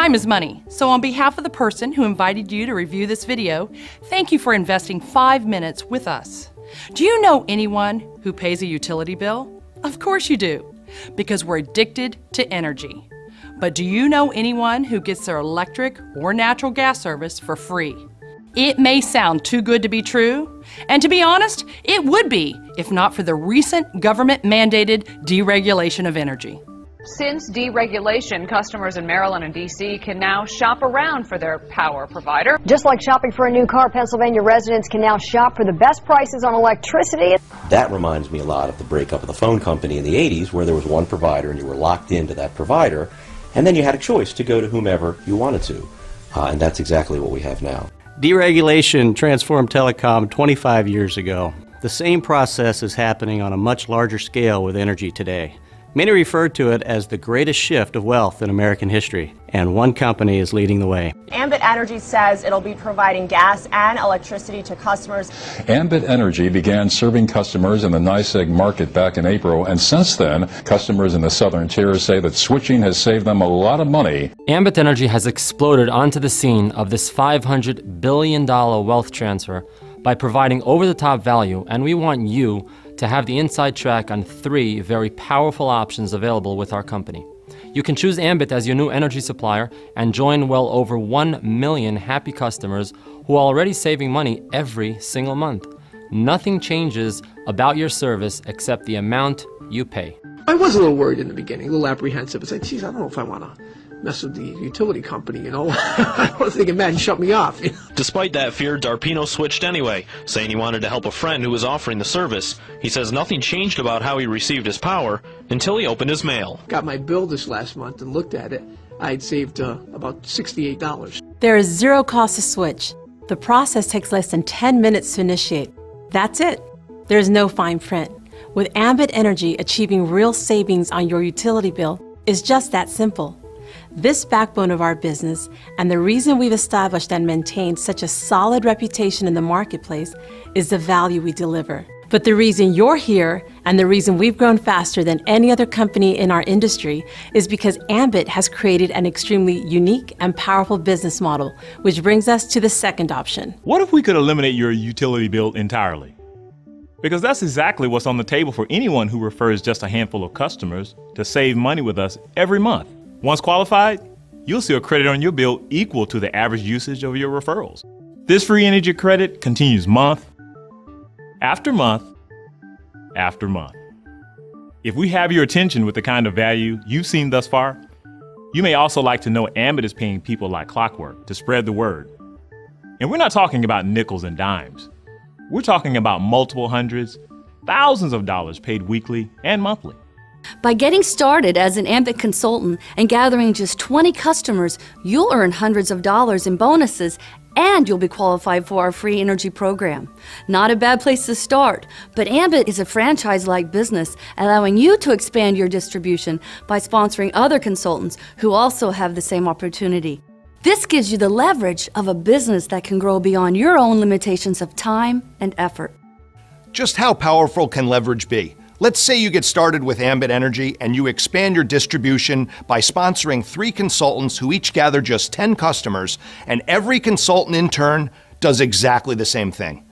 Time is money, so on behalf of the person who invited you to review this video, thank you for investing 5 minutes with us. Do you know anyone who pays a utility bill? Of course you do, because we're addicted to energy. But do you know anyone who gets their electric or natural gas service for free? It may sound too good to be true, and to be honest, it would be if not for the recent government-mandated deregulation of energy. Since deregulation, customers in Maryland and D.C. can now shop around for their power provider. Just like shopping for a new car, Pennsylvania residents can now shop for the best prices on electricity. That reminds me a lot of the breakup of the phone company in the 80s, where there was one provider and you were locked into that provider, and then you had a choice to go to whomever you wanted to. And that's exactly what we have now. Deregulation transformed telecom 25 years ago. The same process is happening on a much larger scale with energy today. Many refer to it as the greatest shift of wealth in American history, and one company is leading the way. AMBIT Energy says it'll be providing gas and electricity to customers. AMBIT Energy began serving customers in the NYSEG market back in April, and since then, customers in the southern tier say that switching has saved them a lot of money. AMBIT Energy has exploded onto the scene of this $500 billion wealth transfer by providing over-the-top value, and we want you to have the inside track on 3 very powerful options available with our company. You can choose AMBIT as your new energy supplier and join well over 1 million happy customers who are already saving money every single month. Nothing changes about your service except the amount you pay. I was a little worried in the beginning, a little apprehensive. I was like, geez, I don't know if I want to mess with the utility company, you know. I was thinking, man, shut me off. You know? Despite that fear, Darpino switched anyway, saying he wanted to help a friend who was offering the service. He says nothing changed about how he received his power until he opened his mail. Got my bill this last month and looked at it. I'd saved about $68. There is zero cost to switch. The process takes less than 10 minutes to initiate. That's it. There's no fine print. With AMBIT Energy, achieving real savings on your utility bill is just that simple. This backbone of our business, and the reason we've established and maintained such a solid reputation in the marketplace, is the value we deliver. But the reason you're here, and the reason we've grown faster than any other company in our industry, is because AMBIT has created an extremely unique and powerful business model, which brings us to the second option. What if we could eliminate your utility bill entirely? Because that's exactly what's on the table for anyone who refers just a handful of customers to save money with us every month. Once qualified, you'll see a credit on your bill equal to the average usage of your referrals. This free energy credit continues month after month after month. If we have your attention with the kind of value you've seen thus far, you may also like to know AMBIT is paying people like clockwork to spread the word. And we're not talking about nickels and dimes. We're talking about multiple hundreds, thousands of dollars paid weekly and monthly. By getting started as an AMBIT consultant and gathering just 20 customers, you'll earn hundreds of dollars in bonuses, and you'll be qualified for our free energy program. Not a bad place to start, but AMBIT is a franchise-like business, allowing you to expand your distribution by sponsoring other consultants who also have the same opportunity. This gives you the leverage of a business that can grow beyond your own limitations of time and effort. Just how powerful can leverage be? Let's say you get started with AMBIT Energy and you expand your distribution by sponsoring 3 consultants who each gather just 10 customers, and every consultant in turn does exactly the same thing.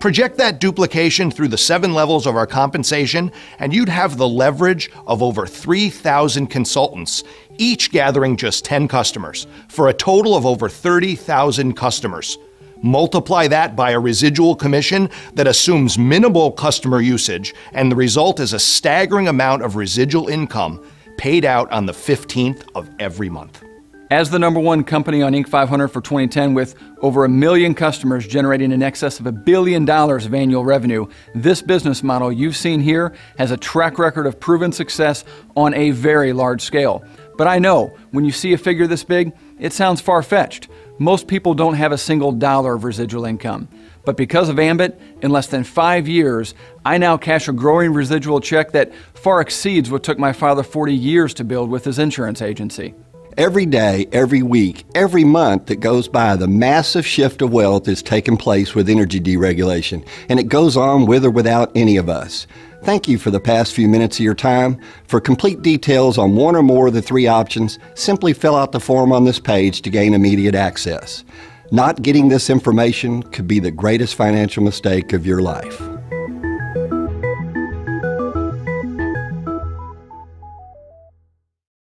Project that duplication through the 7 levels of our compensation, and you'd have the leverage of over 3,000 consultants, each gathering just 10 customers, for a total of over 30,000 customers. Multiply that by a residual commission that assumes minimal customer usage, and the result is a staggering amount of residual income paid out on the 15th of every month. As the #1 company on Inc. 500 for 2010 with over 1 million customers generating in excess of $1 billion of annual revenue, this business model you've seen here has a track record of proven success on a very large scale. But I know, when you see a figure this big, it sounds far-fetched. Most people don't have a single dollar of residual income. But because of AMBIT, in less than 5 years, I now cash a growing residual check that far exceeds what took my father 40 years to build with his insurance agency. Every day, every week, every month that goes by, the massive shift of wealth is taking place with energy deregulation, and it goes on with or without any of us. Thank you for the past few minutes of your time. For complete details on one or more of the 3 options, simply fill out the form on this page to gain immediate access. Not getting this information could be the greatest financial mistake of your life.